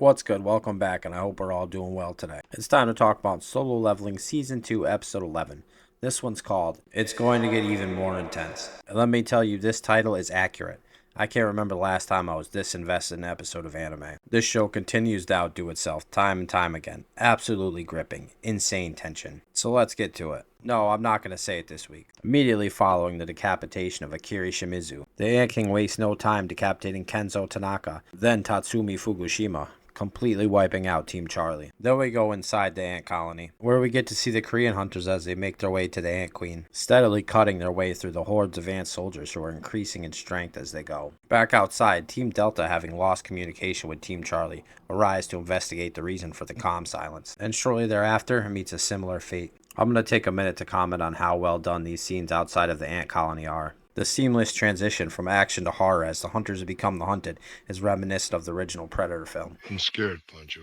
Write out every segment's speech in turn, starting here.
What's good? Welcome back, and I hope we're all doing well today. It's time to talk about Solo Leveling Season 2, Episode 11. This one's called, It's Going to Get Even More Intense. And let me tell you, this title is accurate. I can't remember the last time I was this invested in an episode of anime. This show continues to outdo itself time and time again. Absolutely gripping. Insane tension. So let's get to it. No, I'm not going to say it this week. Immediately following the decapitation of Akiri Shimizu, the Ant King wastes no time decapitating Kenzo Tanaka, then Tatsumi Fukushima, completely wiping out Team Charlie. Then we go inside the ant colony, where we get to see the Korean hunters as they make their way to the Ant Queen, steadily cutting their way through the hordes of ant soldiers who are increasing in strength as they go. Back outside, Team Delta, having lost communication with Team Charlie, arrives to investigate the reason for the calm silence, and shortly thereafter meets a similar fate. I'm going to take a minute to comment on how well done these scenes outside of the ant colony are. The seamless transition from action to horror as the hunters become the hunted is reminiscent of the original Predator film. I'm scared, Pancho.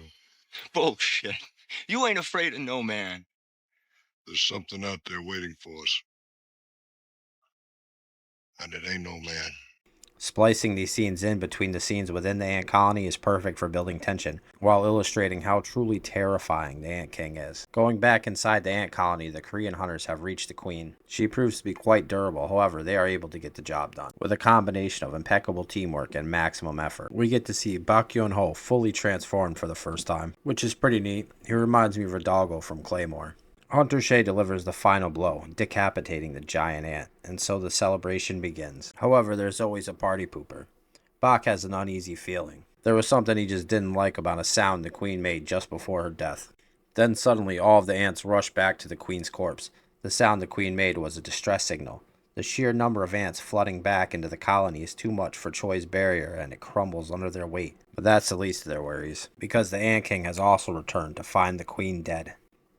Bullshit. You ain't afraid of no man. There's something out there waiting for us. And it ain't no man. Splicing these scenes in between the scenes within the ant colony is perfect for building tension, while illustrating how truly terrifying the Ant King is. Going back inside the ant colony, the Korean hunters have reached the queen. She proves to be quite durable, however, they are able to get the job done. With a combination of impeccable teamwork and maximum effort, we get to see Bak Yun-ho fully transformed for the first time, which is pretty neat. He reminds me of Hidalgo from Claymore. Hunter Shea delivers the final blow, decapitating the giant ant, and so the celebration begins. However, there's always a party pooper. Bak has an uneasy feeling. There was something he just didn't like about a sound the queen made just before her death. Then suddenly all of the ants rush back to the queen's corpse. The sound the queen made was a distress signal. The sheer number of ants flooding back into the colony is too much for Choi's barrier, and it crumbles under their weight. But that's the least of their worries, because the Ant King has also returned to find the queen dead.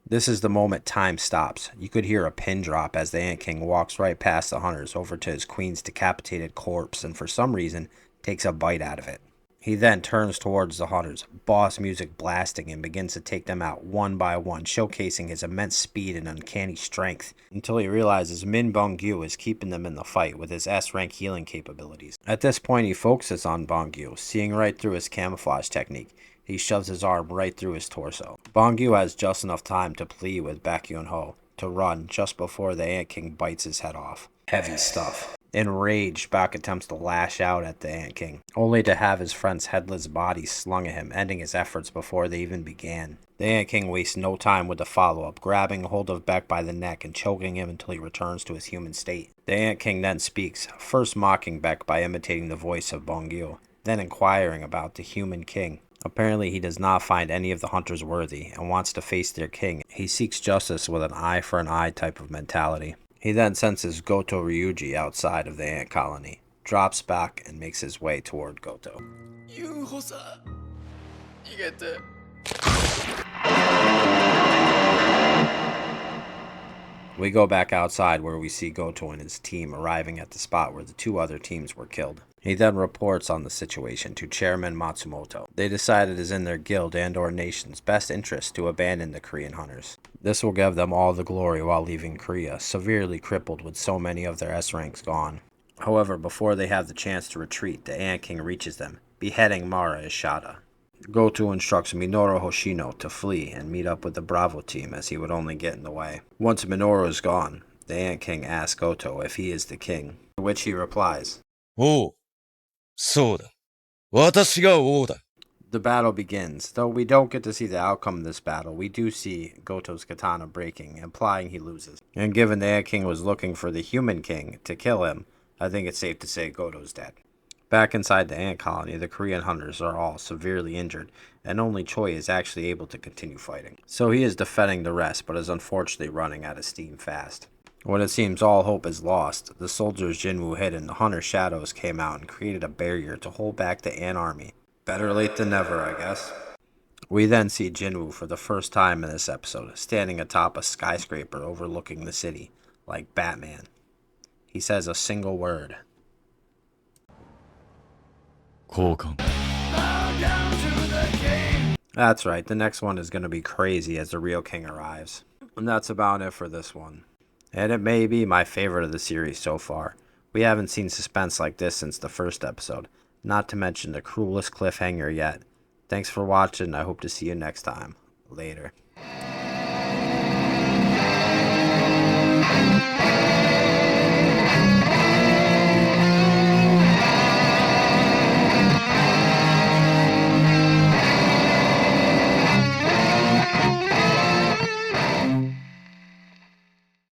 This is the moment time stops. You could hear a pin drop as the Ant King walks right past the hunters over to his queen's decapitated corpse and for some reason takes a bite out of it. He then turns towards the hunters, boss music blasting, and begins to take them out one by one, showcasing his immense speed and uncanny strength, until he realizes Min Bong-gyu is keeping them in the fight with his S-rank healing capabilities. At this point he focuses on Bong-gyu, seeing right through his camouflage technique. He shoves his arm right through his torso. Bong-gyu has just enough time to plead with Bak Yun-ho to run just before the Ant King bites his head off. Heavy stuff. Enraged, Bak attempts to lash out at the Ant King, only to have his friend's headless body slung at him, ending his efforts before they even began. The Ant King wastes no time with the follow-up, grabbing hold of Bek by the neck and choking him until he returns to his human state. The Ant King then speaks, first mocking Bek by imitating the voice of Bong-gyu, then inquiring about the human king. Apparently he does not find any of the hunters worthy and wants to face their king. He seeks justice with an eye for an eye type of mentality. He then senses Goto Ryuji outside of the ant colony, drops back and makes his way toward Goto. We go back outside where we see Goto and his team arriving at the spot where the two other teams were killed. He then reports on the situation to Chairman Matsumoto. They decide it is in their guild and or nation's best interest to abandon the Korean hunters. This will give them all the glory while leaving Korea severely crippled with so many of their S ranks gone. However, before they have the chance to retreat, the Ant King reaches them, beheading Mara Ishida. Goto instructs Minoru Hoshino to flee and meet up with the Bravo team as he would only get in the way. Once Minoru is gone, the Ant King asks Goto if he is the king, to which he replies, "Oh, そうだ。私が王だ." The battle begins. Though we don't get to see the outcome of this battle, we do see Goto's katana breaking, implying he loses. And given the Ant King was looking for the human king to kill him, I think it's safe to say Goto's dead. Back inside the ant colony, the Korean hunters are all severely injured, and only Choi is actually able to continue fighting. So he is defending the rest, but is unfortunately running out of steam fast. When it seems all hope is lost, the soldiers Jinwoo hid in the hunter shadows came out and created a barrier to hold back the ant army. Better late than never, I guess. We then see Jinwoo for the first time in this episode, standing atop a skyscraper overlooking the city, like Batman. He says a single word. 交換. That's right, the next one is going to be crazy as the real king arrives. And that's about it for this one. And it may be my favorite of the series so far. We haven't seen suspense like this since the first episode, not to mention the cruelest cliffhanger yet. Thanks for watching. I hope to see you next time. Later.